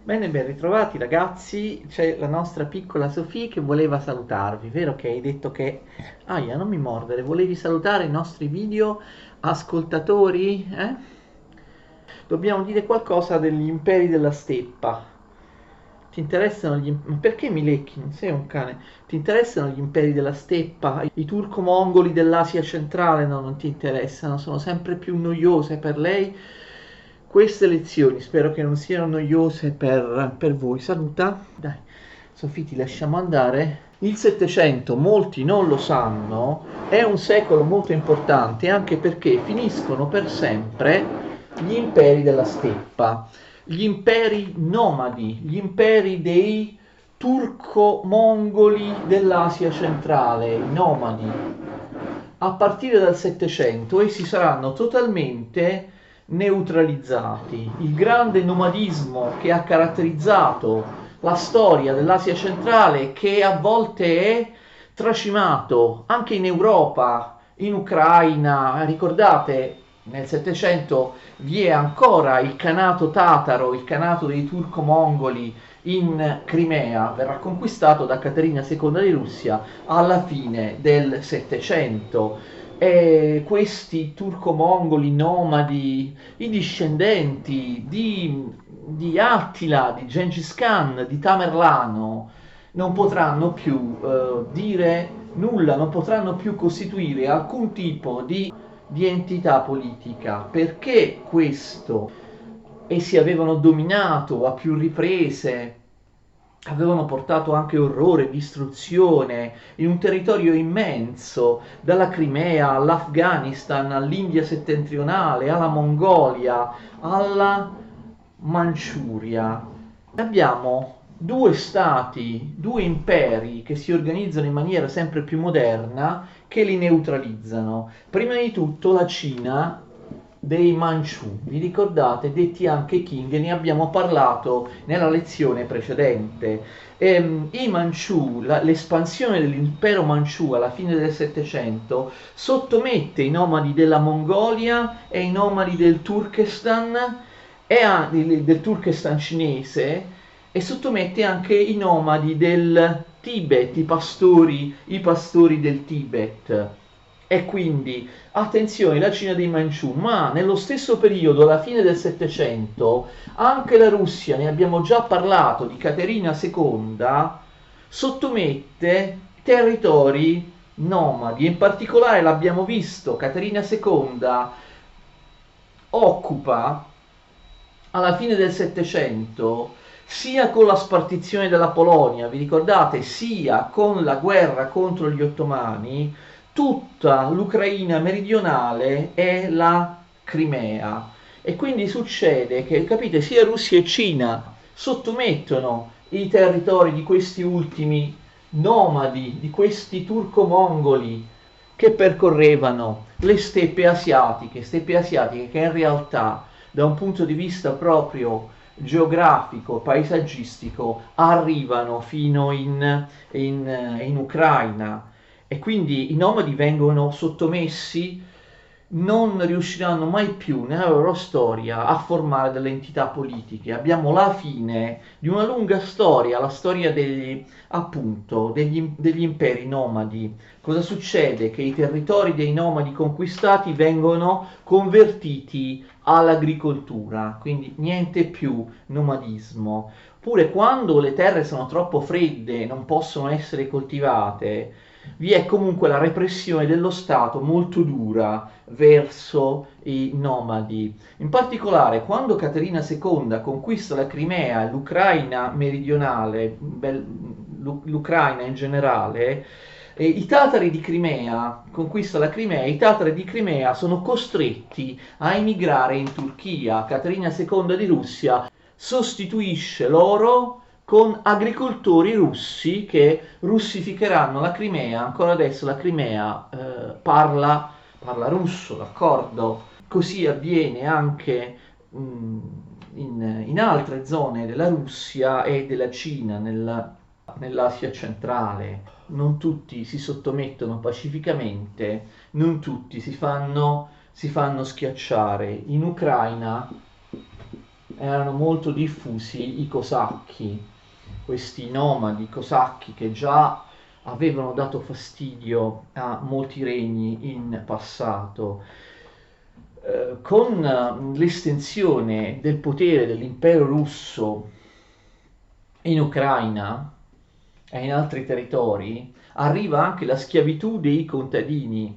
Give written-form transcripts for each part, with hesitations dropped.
Bene, ben ritrovati ragazzi, c'è la nostra piccola Sofì che voleva salutarvi, vero che hai detto che... Aia, non mi mordere, volevi salutare i nostri video ascoltatori? Dobbiamo dire qualcosa degli imperi della steppa. Ti interessano Ma perché mi lecchi? Non sei un cane. Ti interessano gli imperi della steppa? I turco-mongoli dell'Asia centrale? No, non ti interessano, sono sempre più noiose per lei. Queste lezioni spero che non siano noiose per voi. Saluta. Dai, Sofì, ti lasciamo andare. Il Settecento, molti non lo sanno, è un secolo molto importante anche perché finiscono per sempre gli imperi della steppa, gli imperi nomadi, gli imperi dei turco-mongoli dell'Asia centrale, i nomadi. A partire dal Settecento essi saranno totalmente neutralizzati. Il grande nomadismo che ha caratterizzato la storia dell'Asia centrale, che a volte è tracimato anche in Europa, in Ucraina, ricordate nel Settecento vi è ancora il Kanato tataro, il Kanato dei turco-mongoli in Crimea, verrà conquistato da Caterina II di Russia alla fine del Settecento. E questi turco-mongoli nomadi, i discendenti di Attila, di Gengis Khan, di Tamerlano, non potranno più dire nulla, non potranno più costituire alcun tipo di entità politica. Perché questo? Essi avevano dominato a più riprese, avevano portato anche orrore e distruzione in un territorio immenso, dalla Crimea all'Afghanistan, all'India settentrionale, alla Mongolia, alla Manciuria. Abbiamo due stati, due imperi che si organizzano in maniera sempre più moderna che li neutralizzano. Prima di tutto la Cina dei Manciù, vi ricordate, detti anche Qing, ne abbiamo parlato nella lezione precedente. I Manciù, l'espansione dell'impero Manciù alla fine del Settecento sottomette i nomadi della Mongolia e i nomadi del Turkestan del Turkestan cinese e sottomette anche i nomadi del Tibet, i pastori del Tibet. E quindi attenzione, la Cina dei Manciù, ma nello stesso periodo, alla fine del Settecento, anche la Russia, ne abbiamo già parlato, di Caterina II, sottomette territori nomadi. In particolare l'abbiamo visto, Caterina II occupa alla fine del Settecento, sia con la spartizione della Polonia, vi ricordate, sia con la guerra contro gli ottomani, tutta l'Ucraina meridionale e la Crimea. E quindi succede che, capite, sia Russia e Cina sottomettono i territori di questi ultimi nomadi, di questi turco-mongoli che percorrevano le steppe asiatiche che in realtà da un punto di vista proprio geografico, paesaggistico, arrivano fino in Ucraina e quindi i nomadi vengono sottomessi, non riusciranno mai più nella loro storia a formare delle entità politiche. Abbiamo la fine di una lunga storia, la storia degli imperi nomadi. Cosa succede? Che i territori dei nomadi conquistati vengono convertiti all'agricoltura, quindi niente più nomadismo. Oppure quando le terre sono troppo fredde e non possono essere coltivate, vi è comunque la repressione dello Stato molto dura verso i nomadi. In particolare, quando Caterina II conquista la Crimea e l'Ucraina meridionale, l'Ucraina in generale, i tatari di Crimea, conquista la Crimea, i tatari di Crimea sono costretti a emigrare in Turchia. Caterina II di Russia sostituisce loro con agricoltori russi che russificheranno la Crimea. Ancora adesso la Crimea parla russo, d'accordo? Così avviene anche in altre zone della Russia e della Cina, nell'Asia centrale. Non tutti si sottomettono pacificamente, non tutti si fanno schiacciare. In Ucraina erano molto diffusi i cosacchi, questi nomadi cosacchi che già avevano dato fastidio a molti regni in passato. Con l'estensione del potere dell'impero russo in Ucraina e in altri territori, arriva anche la schiavitù dei contadini.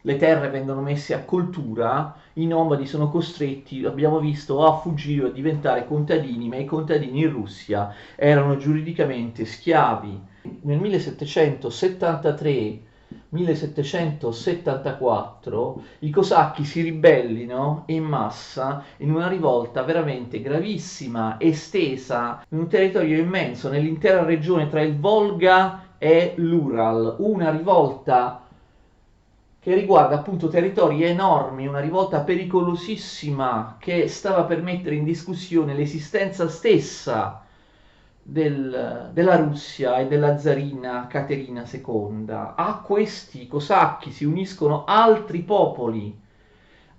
Le terre vengono messe a coltura, i nomadi sono costretti, abbiamo visto, a fuggire o a diventare contadini, ma i contadini in Russia erano giuridicamente schiavi. Nel 1773-1774 i cosacchi si ribellino in massa in una rivolta veramente gravissima, estesa in un territorio immenso, nell'intera regione tra il Volga e l'Ural, una rivolta che riguarda appunto territori enormi, una rivolta pericolosissima che stava per mettere in discussione l'esistenza stessa della Russia e della zarina Caterina II. A questi cosacchi si uniscono altri popoli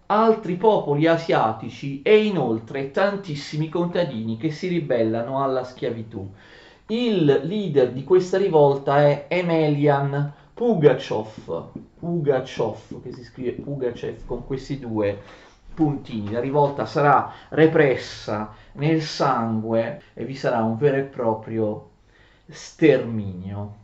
asiatici e inoltre tantissimi contadini che si ribellano alla schiavitù. Il leader di questa rivolta è Emelian Pugachev, che si scrive Pugachev con questi due puntini. La rivolta sarà repressa nel sangue e vi sarà un vero e proprio sterminio.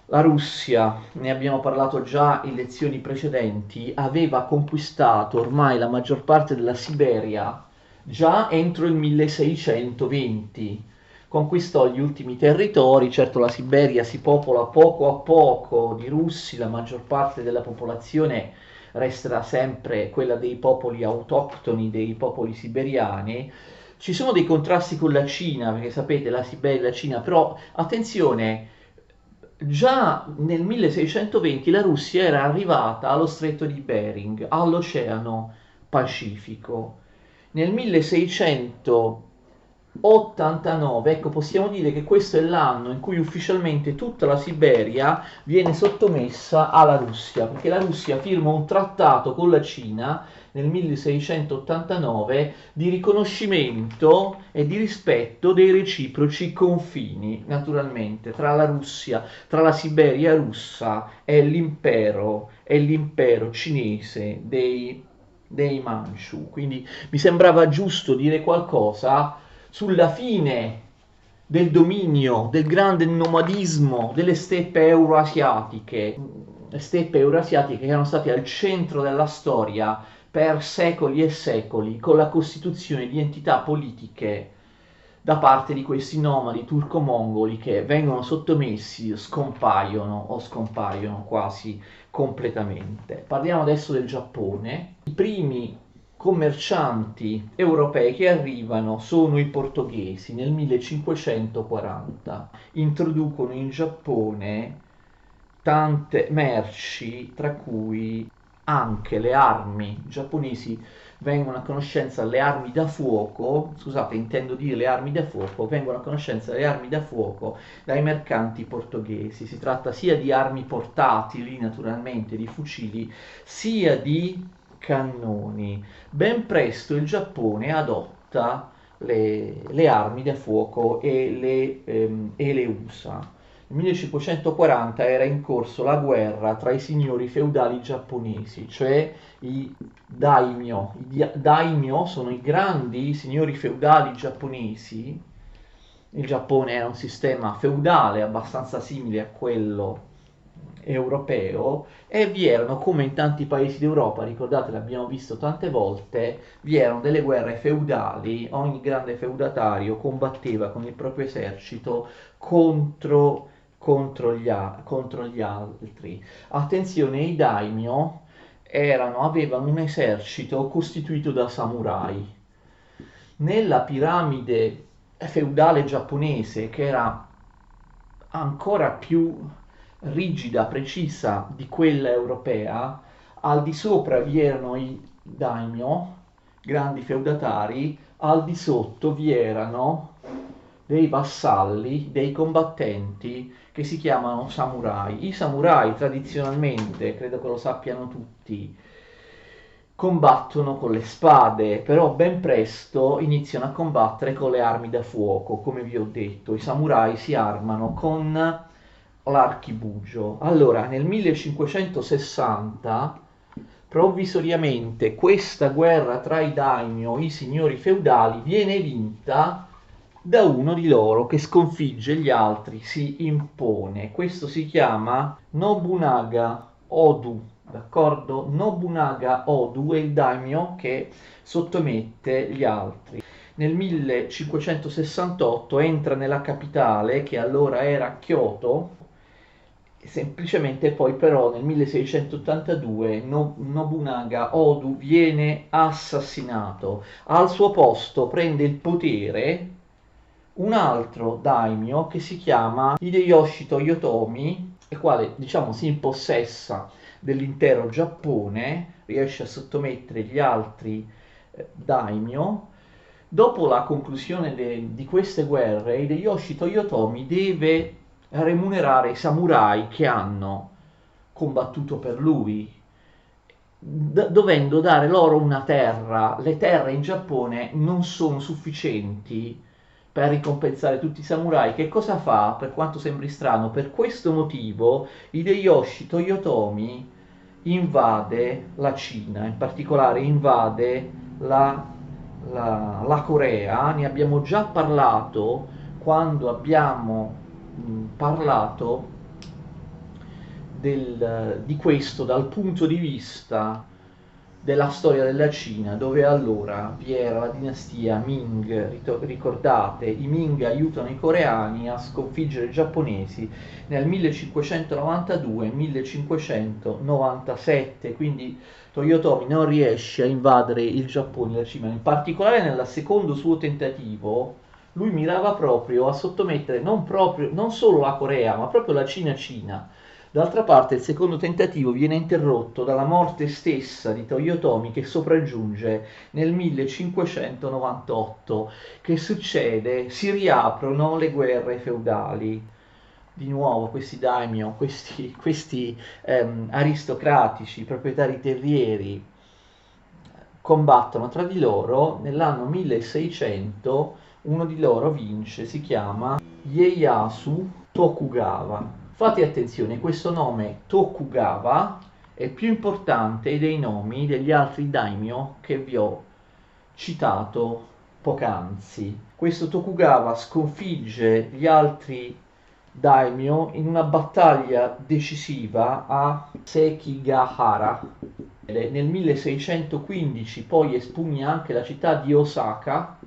La Russia, ne abbiamo parlato già in lezioni precedenti, aveva conquistato ormai la maggior parte della Siberia già entro il 1620. Conquistò gli ultimi territori, certo la Siberia si popola poco a poco di russi, la maggior parte della popolazione resterà sempre quella dei popoli autoctoni, dei popoli siberiani. Ci sono dei contrasti con la Cina, perché sapete la Siberia e la Cina, però attenzione, già nel 1620 la Russia era arrivata allo stretto di Bering, all'Oceano Pacifico. Nel 1689, ecco, possiamo dire che questo è l'anno in cui ufficialmente tutta la Siberia viene sottomessa alla Russia, perché la Russia firma un trattato con la Cina nel 1689 di riconoscimento e di rispetto dei reciproci confini, naturalmente, tra la Russia, tra la Siberia russa e l'impero cinese dei Manchu. Quindi mi sembrava giusto dire qualcosa sulla fine del dominio, del grande nomadismo delle steppe euroasiatiche che erano state al centro della storia per secoli e secoli, con la costituzione di entità politiche da parte di questi nomadi turco-mongoli che vengono sottomessi, scompaiono quasi completamente. Parliamo adesso del Giappone. I primi commercianti europei che arrivano sono i portoghesi nel 1540. Introducono in Giappone tante merci, tra cui anche le armi. I giapponesi vengono a conoscenza delle armi da fuoco, scusate, intendo dire le armi da fuoco, vengono a conoscenza delle armi da fuoco dai mercanti portoghesi. Si tratta sia di armi portatili, naturalmente, di fucili, sia di cannoni. Ben presto il Giappone adotta le armi da fuoco e le usa. Nel 1540 era in corso la guerra tra i signori feudali giapponesi, cioè i daimyo. I daimyo sono i grandi signori feudali giapponesi. Il Giappone era un sistema feudale abbastanza simile a quello europeo e vi erano, come in tanti paesi d'Europa, ricordate l'abbiamo visto tante volte, vi erano delle guerre feudali, ogni grande feudatario combatteva con il proprio esercito contro gli altri. Attenzione, i daimyo avevano un esercito costituito da samurai. Nella piramide feudale giapponese, che era ancora più rigida, precisa di quella europea, al di sopra vi erano i daimyo, grandi feudatari, al di sotto vi erano dei vassalli, dei combattenti che si chiamano samurai. I samurai tradizionalmente, credo che lo sappiano tutti, combattono con le spade, però ben presto iniziano a combattere con le armi da fuoco, come vi ho detto. I samurai si armano con l'archibugio. Allora, nel 1560, provvisoriamente, questa guerra tra i daimyo, i signori feudali, viene vinta da uno di loro che sconfigge gli altri, si impone. Questo si chiama Nobunaga Odu, d'accordo? Nobunaga Odu è il daimyo che sottomette gli altri. Nel 1568 entra nella capitale, che allora era Kyoto, semplicemente poi però nel 1682 Nobunaga Odu viene assassinato. Al suo posto prende il potere un altro daimyo che si chiama Hideyoshi Toyotomi, il quale diciamo si impossessa dell'intero Giappone, riesce a sottomettere gli altri daimyo. Dopo la conclusione di queste guerre, Hideyoshi Toyotomi deve remunerare i samurai che hanno combattuto per lui, dovendo dare loro una terra. Le terre in Giappone non sono sufficienti per ricompensare tutti i samurai. Che cosa fa? Per quanto sembri strano, per questo motivo Hideyoshi Toyotomi invade la Cina, in particolare invade la Corea. Ne abbiamo già parlato quando abbiamo parlato di questo dal punto di vista della storia della Cina, dove allora vi era la dinastia Ming. Ricordate, i Ming aiutano i coreani a sconfiggere i giapponesi nel 1592-1597, quindi Toyotomi non riesce a invadere il Giappone e la Cina. In particolare nel secondo suo tentativo lui mirava proprio a sottomettere non solo la Corea, ma proprio la Cina. D'altra parte il secondo tentativo viene interrotto dalla morte stessa di Toyotomi, che sopraggiunge nel 1598. Che succede? Si riaprono le guerre feudali. Di nuovo questi daimyo, questi aristocratici, proprietari terrieri, combattono tra di loro. Nell'anno 1600 uno di loro vince, si chiama Ieyasu Tokugawa. Fate attenzione, questo nome Tokugawa è più importante dei nomi degli altri daimyo che vi ho citato poc'anzi. Questo Tokugawa sconfigge gli altri daimyo in una battaglia decisiva a Sekigahara. Nel 1615 poi espugna anche la città di Osaka,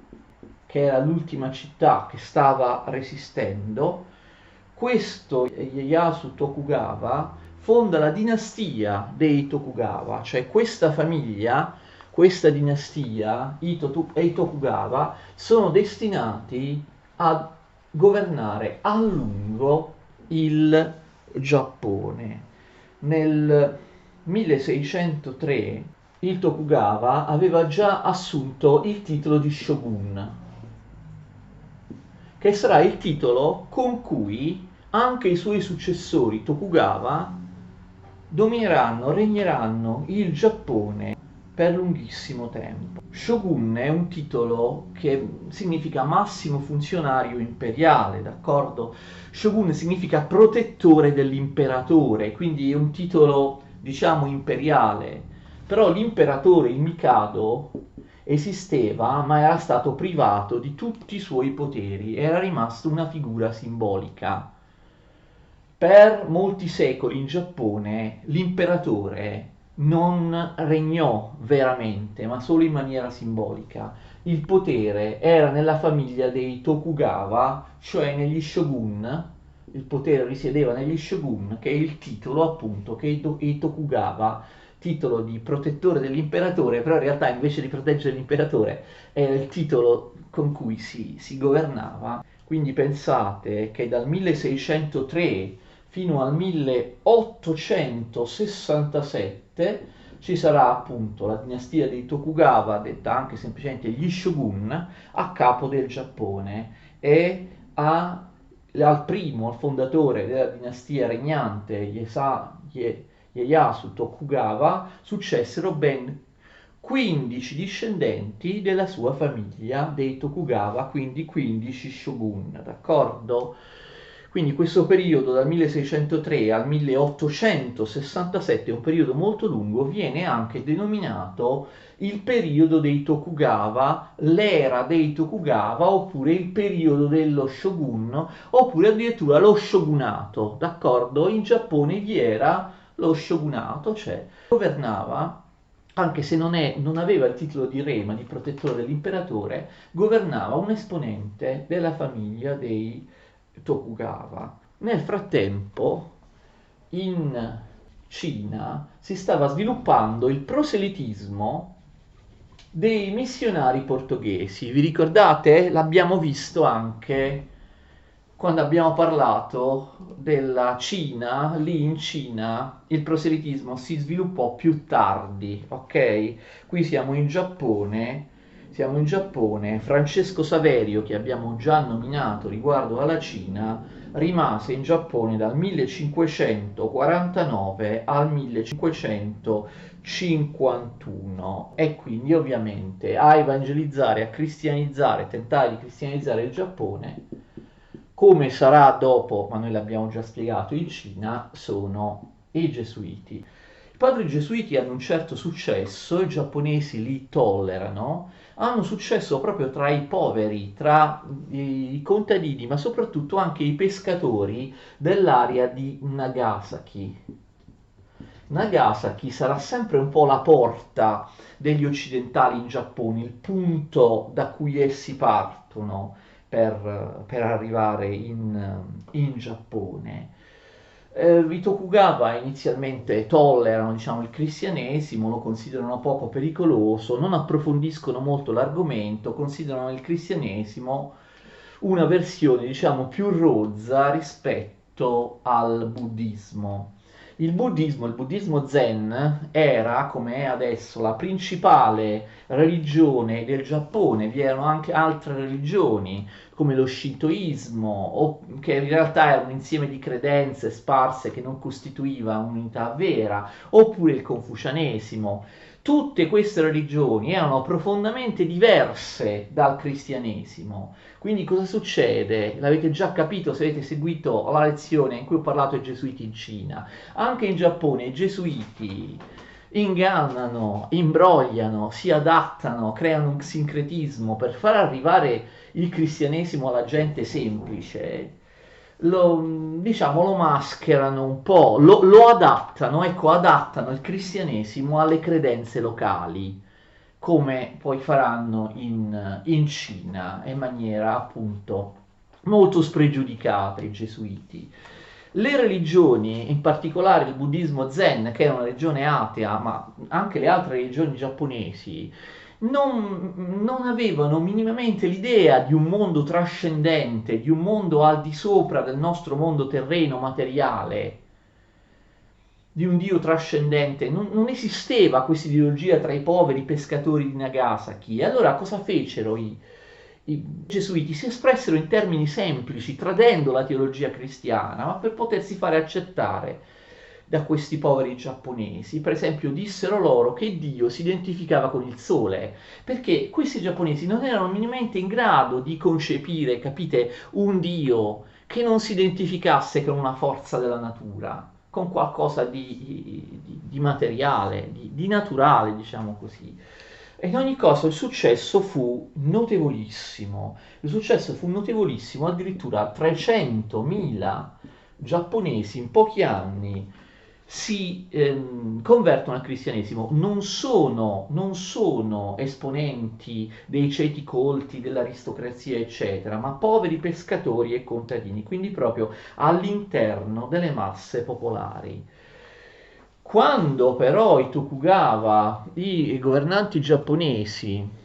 che era l'ultima città che stava resistendo. Questo Ieyasu Tokugawa fonda la dinastia dei Tokugawa, cioè questa famiglia, questa dinastia, i Tokugawa, sono destinati a governare a lungo il Giappone. Nel 1603 il Tokugawa aveva già assunto il titolo di shogun, che sarà il titolo con cui anche i suoi successori Tokugawa regneranno il Giappone per lunghissimo tempo. Shogun è un titolo che significa massimo funzionario imperiale, d'accordo? Shogun significa protettore dell'imperatore, quindi è un titolo, diciamo, imperiale. Però l'imperatore, il Mikado, esisteva, ma era stato privato di tutti i suoi poteri, era rimasto una figura simbolica. Per molti secoli in Giappone l'imperatore non regnò veramente, ma solo in maniera simbolica. Il potere era nella famiglia dei Tokugawa, cioè negli shogun. Il potere risiedeva negli shogun, che è il titolo appunto che i Tokugawa, titolo di protettore dell'imperatore, però in realtà invece di proteggere l'imperatore era il titolo con cui si governava. Quindi pensate che dal 1603 fino al 1867 ci sarà appunto la dinastia dei Tokugawa, detta anche semplicemente gli shogun, a capo del Giappone, e al primo, al fondatore della dinastia regnante, Ieyasu Tokugawa, successero ben 15 discendenti della sua famiglia dei Tokugawa, quindi 15 shogun, d'accordo? Quindi questo periodo dal 1603 al 1867, un periodo molto lungo, viene anche denominato il periodo dei Tokugawa, l'era dei Tokugawa, oppure il periodo dello shogun, oppure addirittura lo shogunato, d'accordo? In Giappone vi era lo shogunato, cioè governava, anche se non aveva il titolo di re, ma di protettore dell'imperatore, governava un esponente della famiglia dei Tokugawa. Nel frattempo, in Cina si stava sviluppando il proselitismo dei missionari portoghesi. Vi ricordate? L'abbiamo visto anche quando abbiamo parlato della Cina. Lì in Cina il proselitismo si sviluppò più tardi, ok? Qui siamo in Giappone. Francesco Saverio, che abbiamo già nominato riguardo alla Cina, rimase in Giappone dal 1549 al 1551 e quindi ovviamente a evangelizzare, a cristianizzare, tentare di cristianizzare il Giappone, come sarà dopo, ma noi l'abbiamo già spiegato, in Cina, sono i Gesuiti. I padri gesuiti hanno un certo successo, i giapponesi li tollerano, hanno successo proprio tra i poveri, tra i contadini, ma soprattutto anche i pescatori dell'area di Nagasaki. Nagasaki sarà sempre un po' la porta degli occidentali in Giappone, il punto da cui essi partono per arrivare in Giappone. I Tokugawa inizialmente tollerano, diciamo, il cristianesimo, lo considerano poco pericoloso, non approfondiscono molto l'argomento, considerano il cristianesimo una versione, diciamo, più rozza rispetto al buddismo. Il buddismo zen, era, come è adesso, la principale religione del Giappone. Vi erano anche altre religioni, come lo shintoismo, che in realtà era un insieme di credenze sparse che non costituiva un'unità vera, oppure il confucianesimo. Tutte queste religioni erano profondamente diverse dal cristianesimo. Quindi cosa succede? L'avete già capito se avete seguito la lezione in cui ho parlato ai gesuiti in Cina. Anche in Giappone i gesuiti ingannano, imbrogliano, si adattano, creano un sincretismo per far arrivare il cristianesimo alla gente semplice. Diciamo, lo mascherano un po', lo adattano, ecco, adattano il cristianesimo alle credenze locali, come poi faranno in Cina, in maniera appunto molto spregiudicata i gesuiti. Le religioni, in particolare il buddismo zen, che è una religione atea, ma anche le altre religioni giapponesi, non avevano minimamente l'idea di un mondo trascendente, di un mondo al di sopra del nostro mondo terreno materiale, di un Dio trascendente. Non esisteva questa ideologia tra i poveri pescatori di Nagasaki. E allora cosa fecero i gesuiti? Si espressero in termini semplici, tradendo la teologia cristiana, ma per potersi fare accettare da questi poveri giapponesi. Per esempio dissero loro che Dio si identificava con il sole, perché questi giapponesi non erano minimamente in grado di concepire, capite, un Dio che non si identificasse con una forza della natura, con qualcosa di materiale, di naturale, diciamo così. E in ogni caso il successo fu notevolissimo. Il successo fu notevolissimo, addirittura 300.000 giapponesi in pochi anni si convertono al cristianesimo. Non sono esponenti dei ceti colti, dell'aristocrazia, eccetera, ma poveri pescatori e contadini, quindi proprio all'interno delle masse popolari. Quando però i Tokugawa, i governanti giapponesi,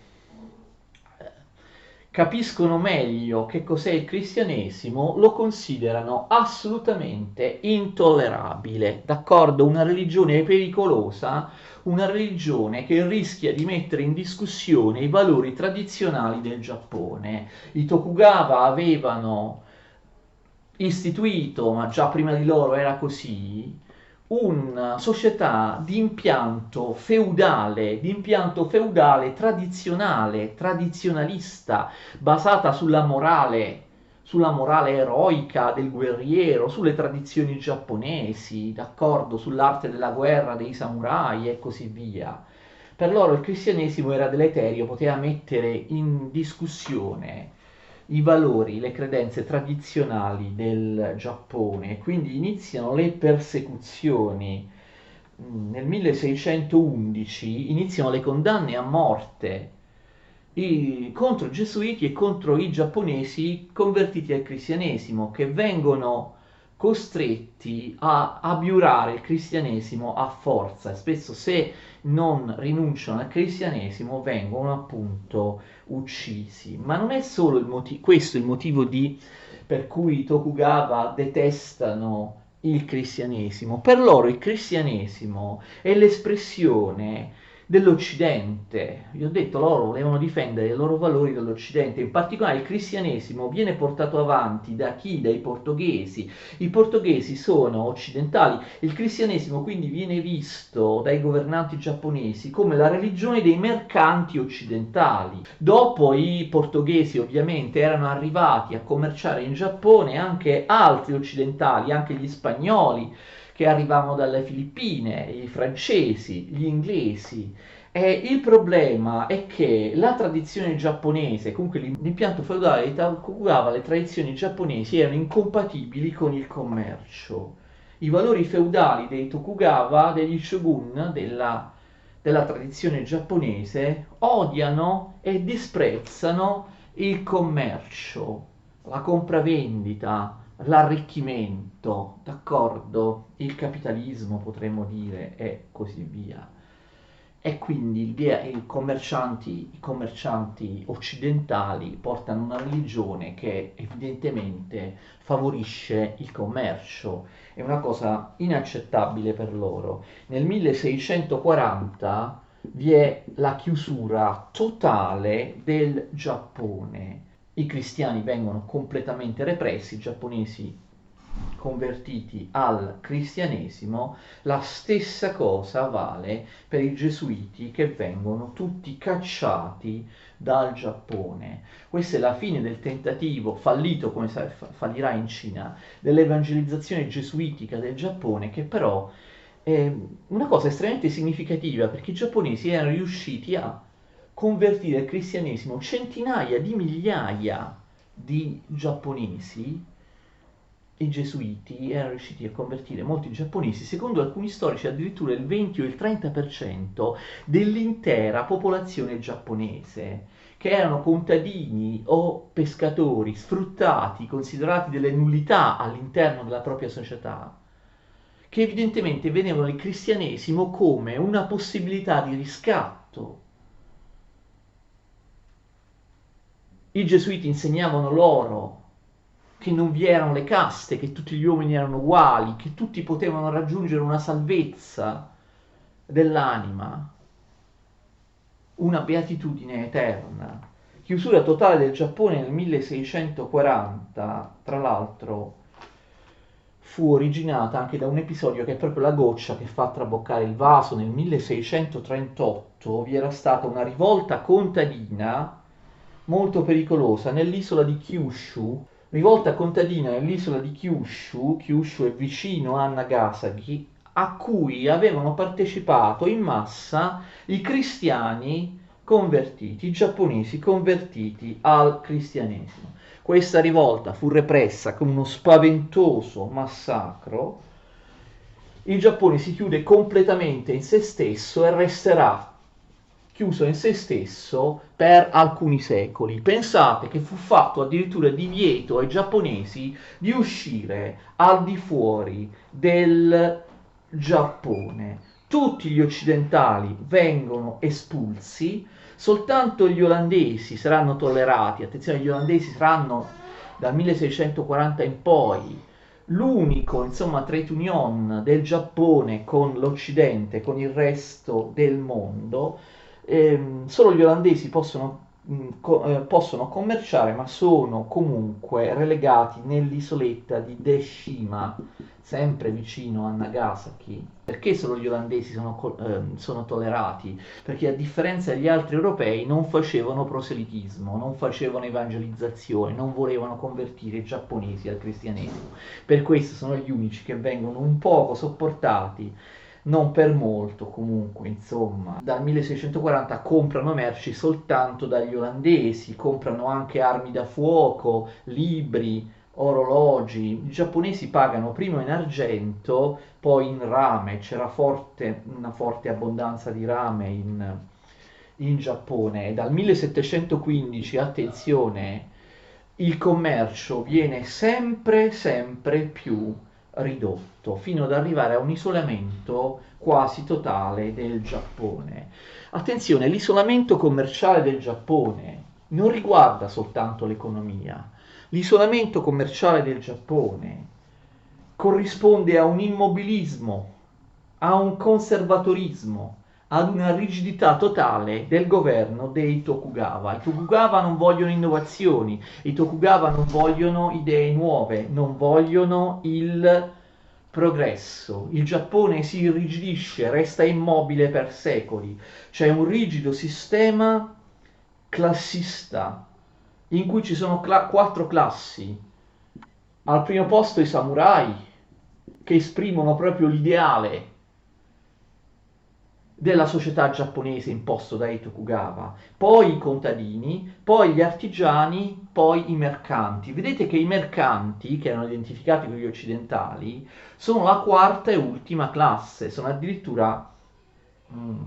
capiscono meglio che cos'è il cristianesimo, lo considerano assolutamente intollerabile, d'accordo? Una religione pericolosa, una religione che rischia di mettere in discussione i valori tradizionali del Giappone. I Tokugawa avevano istituito, ma già prima di loro era così, una società di impianto feudale tradizionale, tradizionalista, basata sulla morale eroica del guerriero, sulle tradizioni giapponesi, d'accordo, sull'arte della guerra dei samurai e così via. Per loro il cristianesimo era deleterio, poteva mettere in discussione i valori, le credenze tradizionali del Giappone, quindi iniziano le persecuzioni. Nel 1611 iniziano le condanne a morte contro i gesuiti e contro i giapponesi convertiti al cristianesimo, che vengono costretti a abiurare il cristianesimo a forza, e spesso, se non rinunciano al cristianesimo, vengono appunto uccisi. Ma non è solo questo il motivo per cui i Tokugawa detestano il cristianesimo. Per loro il cristianesimo è l'espressione dell'Occidente. Vi ho detto, loro volevano difendere i loro valori dall'Occidente. In particolare il cristianesimo viene portato avanti da chi? Dai portoghesi. I portoghesi sono occidentali, il cristianesimo quindi viene visto dai governanti giapponesi come la religione dei mercanti occidentali. Dopo i portoghesi ovviamente erano arrivati a commerciare in Giappone anche altri occidentali, anche gli spagnoli che arrivavano dalle Filippine, i francesi, gli inglesi. E il problema è che la tradizione giapponese, comunque l'impianto feudale di Tokugawa, le tradizioni giapponesi erano incompatibili con il commercio. I valori feudali dei Tokugawa, degli shogun, della tradizione giapponese, odiano e disprezzano il commercio, la compravendita, l'arricchimento, d'accordo? Il capitalismo, potremmo dire, e così via. E quindi i commercianti occidentali portano una religione che evidentemente favorisce il commercio, è una cosa inaccettabile per loro. Nel 1640 vi è la chiusura totale del Giappone. I cristiani vengono completamente repressi, i giapponesi convertiti al cristianesimo. La stessa cosa vale per i gesuiti, che vengono tutti cacciati dal Giappone. Questa è la fine del tentativo fallito, come fallirà in Cina, dell'evangelizzazione gesuitica del Giappone, che però è una cosa estremamente significativa, perché i giapponesi erano riusciti a convertire al cristianesimo centinaia di migliaia di giapponesi. I gesuiti erano riusciti a convertire molti giapponesi, secondo alcuni storici addirittura il 20 o il 30% dell'intera popolazione giapponese, che erano contadini o pescatori sfruttati, considerati delle nullità all'interno della propria società, che evidentemente vedevano il cristianesimo come una possibilità di riscatto. I gesuiti insegnavano loro che non vi erano le caste, che tutti gli uomini erano uguali, che tutti potevano raggiungere una salvezza dell'anima, una beatitudine eterna. Chiusura totale del Giappone nel 1640, tra l'altro, fu originata anche da un episodio che è proprio la goccia che fa traboccare il vaso. Nel 1638 vi era stata una rivolta contadina molto pericolosa nell'isola di Kyushu. Rivolta contadina nell'isola di Kyushu, Kyushu è vicino a Nagasaki, a cui avevano partecipato in massa i cristiani convertiti, i giapponesi convertiti al cristianesimo. Questa rivolta fu repressa con uno spaventoso massacro. Il Giappone si chiude completamente in se stesso e resterà chiuso in se stesso per alcuni secoli. Pensate che fu fatto addirittura divieto ai giapponesi di uscire al di fuori del Giappone. Tutti gli occidentali vengono espulsi, soltanto gli olandesi saranno tollerati. Attenzione, gli olandesi saranno dal 1640 in poi l'unico, insomma, trade union del Giappone con l'Occidente, con il resto del mondo. Solo gli olandesi possono possono commerciare, ma sono comunque relegati nell'isoletta di Deshima, sempre vicino a Nagasaki. Perché solo gli olandesi sono tollerati? Perché a differenza degli altri europei non facevano proselitismo, non facevano evangelizzazione, non volevano convertire i giapponesi al cristianesimo. Per questo sono gli unici che vengono un poco sopportati, non per molto comunque, insomma. Dal 1640 comprano merci soltanto dagli olandesi, comprano anche armi da fuoco, libri, orologi. I giapponesi pagano prima in argento, poi in rame. C'era una forte abbondanza di rame in Giappone. E dal 1715, attenzione, il commercio viene sempre più ridotto, fino ad arrivare a un isolamento quasi totale del Giappone. Attenzione, l'isolamento commerciale del Giappone non riguarda soltanto l'economia. L'isolamento commerciale del Giappone corrisponde a un immobilismo, a un conservatorismo, ad una rigidità totale del governo dei Tokugawa. I Tokugawa non vogliono innovazioni, i Tokugawa non vogliono idee nuove, non vogliono il progresso. Il Giappone si irrigidisce, resta immobile per secoli. C'è un rigido sistema classista in cui ci sono quattro classi. Al primo posto i samurai, che esprimono proprio l'ideale della società giapponese imposto dai Tokugawa, poi i contadini, poi gli artigiani, poi i mercanti. Vedete che i mercanti, che erano identificati con gli occidentali, sono la quarta e ultima classe, sono addirittura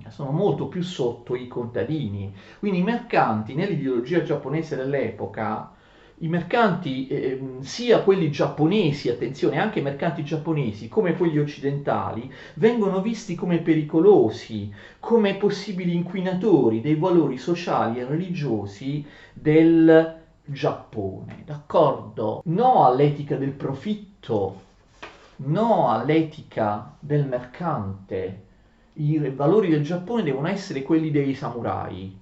sono molto più sotto i contadini. Quindi i mercanti, nell'ideologia giapponese dell'epoca, i mercanti, sia quelli giapponesi, attenzione, anche i mercanti giapponesi, come quelli occidentali, vengono visti come pericolosi, come possibili inquinatori dei valori sociali e religiosi del Giappone, d'accordo? No all'etica del profitto, no all'etica del mercante. I valori del Giappone devono essere quelli dei samurai,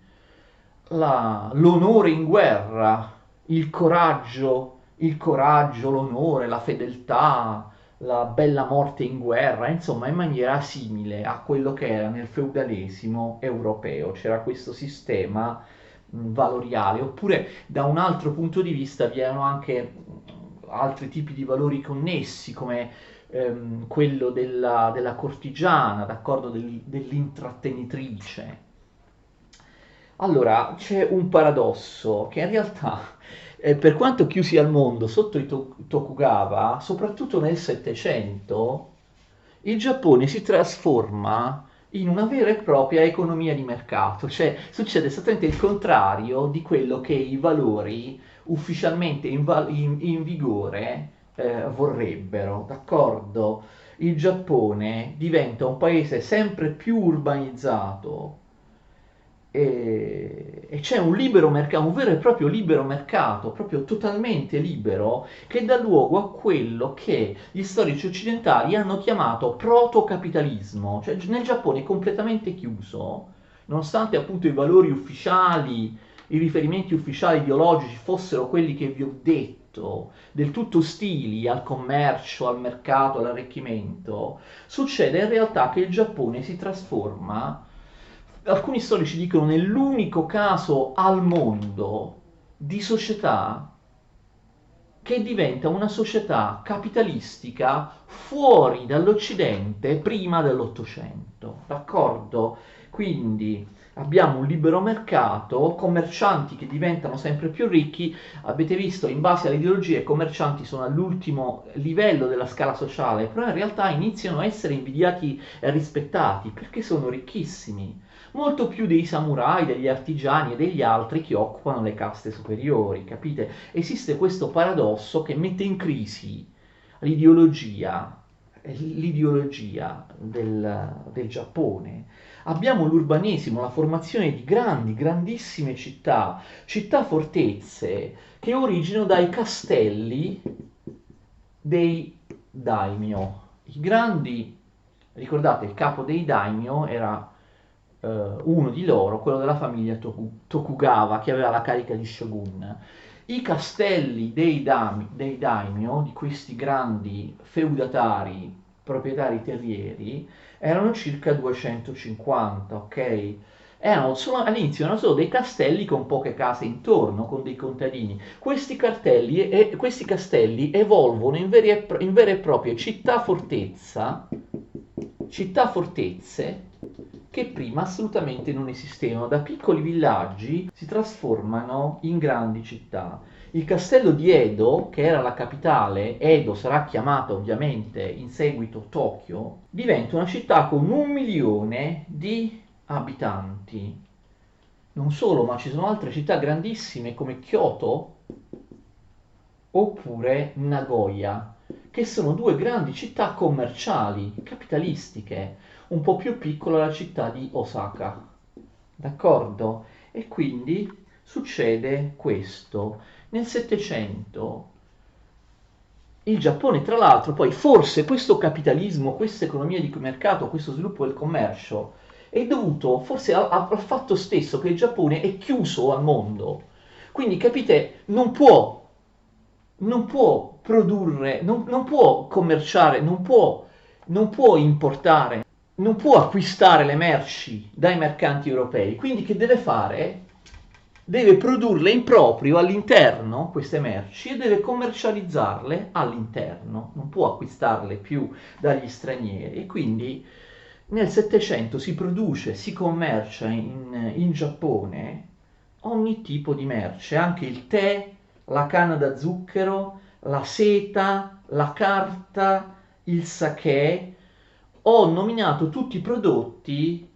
l'onore in guerra, il coraggio, l'onore, la fedeltà, la bella morte in guerra, insomma, in maniera simile a quello che era nel feudalesimo europeo. C'era questo sistema valoriale, oppure da un altro punto di vista vi erano anche altri tipi di valori connessi, come quello della cortigiana, d'accordo, dell'intrattenitrice. Allora, c'è un paradosso che in realtà, per quanto chiusi al mondo sotto i Tokugawa, soprattutto nel Settecento, il Giappone si trasforma in una vera e propria economia di mercato, cioè succede esattamente il contrario di quello che i valori ufficialmente in vigore vorrebbero, d'accordo? Il Giappone diventa un paese sempre più urbanizzato, e c'è un libero mercato, un vero e proprio libero mercato, proprio totalmente libero, che dà luogo a quello che gli storici occidentali hanno chiamato protocapitalismo, cioè nel Giappone è completamente chiuso, nonostante appunto i valori ufficiali, i riferimenti ufficiali ideologici fossero quelli che vi ho detto, del tutto ostili al commercio, al mercato, all'arricchimento, succede in realtà che il Giappone si trasforma, alcuni storici dicono, nell'unico caso al mondo di società che diventa una società capitalistica fuori dall'Occidente prima dell'Ottocento, d'accordo? Quindi abbiamo un libero mercato, commercianti che diventano sempre più ricchi. Avete visto, in base alle ideologie, i commercianti sono all'ultimo livello della scala sociale, però in realtà iniziano a essere invidiati e rispettati perché sono ricchissimi, molto più dei samurai, degli artigiani e degli altri che occupano le caste superiori, capite? Esiste questo paradosso che mette in crisi l'ideologia, l'ideologia del Giappone. Abbiamo l'urbanesimo, la formazione di grandissime città, città fortezze che originano dai castelli dei daimyo. I grandi, ricordate, il capo dei daimyo era uno di loro, quello della famiglia Tokugawa, che aveva la carica di shogun. I castelli dei daimyo, di questi grandi feudatari, proprietari terrieri, erano circa 250, ok? All'inizio erano solo dei castelli con poche case intorno, con dei contadini. Questi castelli evolvono in vere e proprie città-fortezze che prima assolutamente non esistevano. Da piccoli villaggi si trasformano in grandi città. Il castello di Edo, che era la capitale, Edo sarà chiamata ovviamente in seguito Tokyo, diventa una città con 1 milione di abitanti. Non solo, ma ci sono altre città grandissime come Kyoto oppure Nagoya, che sono due grandi città commerciali, capitalistiche, un po' più piccola la città di Osaka. D'accordo? E quindi succede questo. Nel Settecento il Giappone, tra l'altro, poi forse questo capitalismo, questa economia di mercato, questo sviluppo del commercio è dovuto forse al fatto stesso che il Giappone è chiuso al mondo. Quindi capite, non può produrre, non può commerciare, non può importare, non può acquistare le merci dai mercanti europei. Quindi che deve fare? Deve produrle in proprio all'interno queste merci e deve commercializzarle all'interno, non può acquistarle più dagli stranieri. E quindi nel Settecento si produce, si commercia in Giappone ogni tipo di merce, anche il tè, la canna da zucchero, la seta, la carta, il sake. Ho nominato tutti i prodotti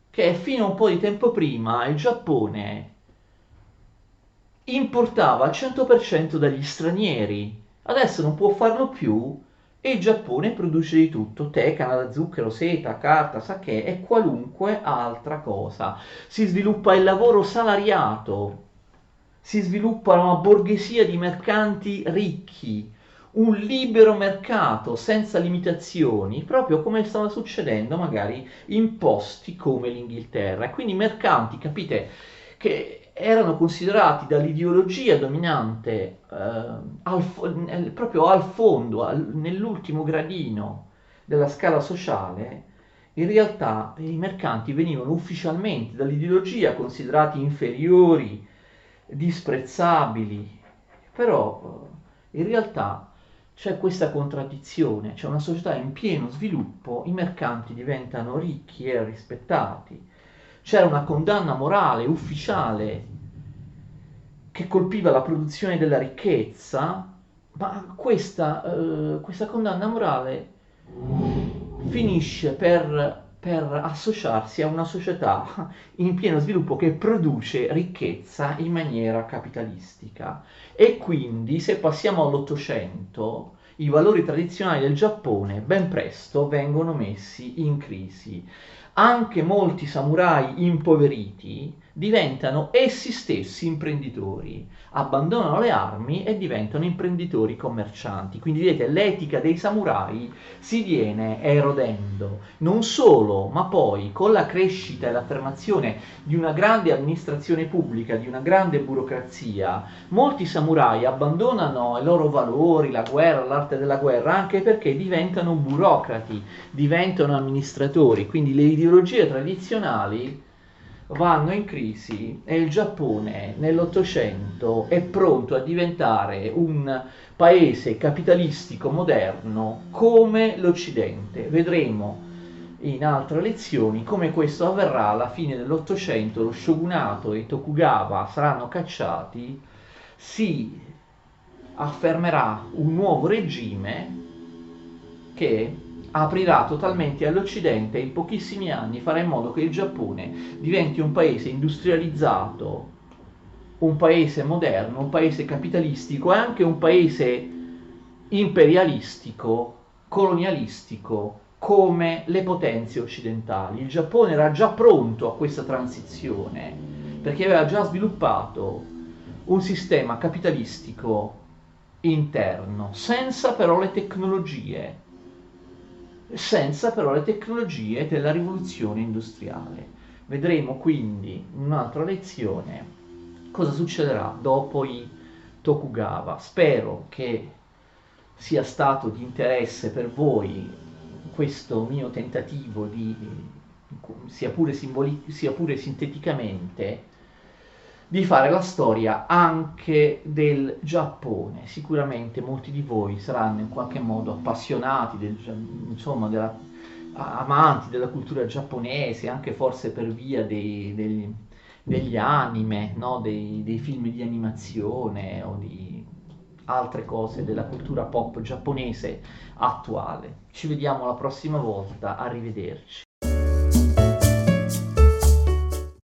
che fino a un po' di tempo prima il Giappone importava al 100% dagli stranieri. Adesso non può farlo più e il Giappone produce di tutto: tè, canna da zucchero, seta, carta, sake e qualunque altra cosa. Si sviluppa il lavoro salariato, si sviluppa una borghesia di mercanti ricchi, un libero mercato senza limitazioni, proprio come stava succedendo magari in posti come l'Inghilterra. E quindi i mercanti, capite, che erano considerati dall'ideologia dominante proprio al fondo, nell'ultimo gradino della scala sociale, in realtà i mercanti venivano ufficialmente dall'ideologia considerati inferiori, disprezzabili, però in realtà c'è questa contraddizione: c'è una società in pieno sviluppo, i mercanti diventano ricchi e rispettati, c'era una condanna morale ufficiale che colpiva la produzione della ricchezza, ma questa condanna morale finisce per associarsi a una società in pieno sviluppo che produce ricchezza in maniera capitalistica. E quindi, se passiamo all'Ottocento, i valori tradizionali del Giappone ben presto vengono messi in crisi. Anche molti samurai impoveriti diventano essi stessi imprenditori, abbandonano le armi e diventano imprenditori commercianti. Quindi vedete, l'etica dei samurai si viene erodendo. Non solo, ma poi con la crescita e l'affermazione di una grande amministrazione pubblica, di una grande burocrazia, molti samurai abbandonano i loro valori, la guerra, l'arte della guerra, anche perché diventano burocrati, diventano amministratori. Quindi le ideologie tradizionali vanno in crisi e il Giappone nell'Ottocento è pronto a diventare un paese capitalistico moderno come l'Occidente. Vedremo in altre lezioni come questo avverrà alla fine dell'Ottocento. Lo shogunato e i Tokugawa saranno cacciati, si affermerà un nuovo regime che aprirà totalmente all'Occidente e in pochissimi anni farà in modo che il Giappone diventi un paese industrializzato, un paese moderno, un paese capitalistico e anche un paese imperialistico, colonialistico, come le potenze occidentali. Il Giappone era già pronto a questa transizione perché aveva già sviluppato un sistema capitalistico interno, senza però le tecnologie della rivoluzione industriale. Vedremo quindi in un'altra lezione cosa succederà dopo i Tokugawa. Spero che sia stato di interesse per voi questo mio tentativo di, sia pure sinteticamente, di fare la storia anche del Giappone. Sicuramente molti di voi saranno in qualche modo appassionati insomma, amanti della cultura giapponese, anche forse per via degli anime, no? Dei film di animazione o di altre cose della cultura pop giapponese attuale. Ci vediamo la prossima volta, arrivederci.